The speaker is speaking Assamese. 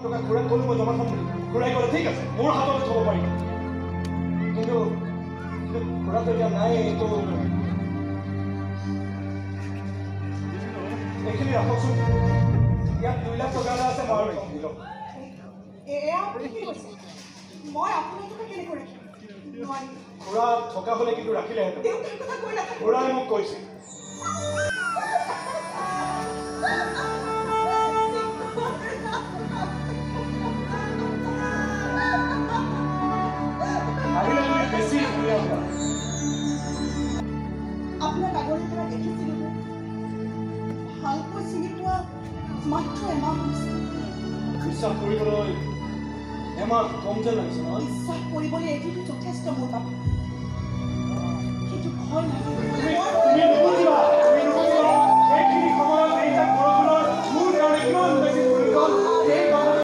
টকা ঘূৰাই ক'লো মই জমা থ'ম বুলি ঘূৰাই ক'লে ঠিক আছে মোৰ হাতত থ'ব পাৰিব কিন্তু ঘূৰাটো এতিয়া নাই এইটো এইখিনি ৰাখকচোন ইয়াত 2 লাখ টকা এটা আছে মই আৰু দিয়ক এয়া আপুনি কি কৈছে মই আপোনাৰ টকা কেনেকৈ ৰাখিম ঘোঁৰা থকা হ'লে কিন্তু ৰাখিলেহেঁতেন দেউতাৰ কথা কৈ নাথাকে ঘোঁৰাই মোক কৈছে আহিলে তুমি বেছি ধুনীয়া হোৱা আপোনাক আগৰে পৰা দেখিছিলোঁ ভালকৈ চিনি পোৱা মাত্ৰ এমাহ হৈছে বিশ্বাস কৰিবলৈ এমাহ কম যেন লাগিছে নহয় বিশ্বাস কৰিবলৈ এদিনটো যথেষ্ট মোৰ বাবে কিন্তু ভয় লাগে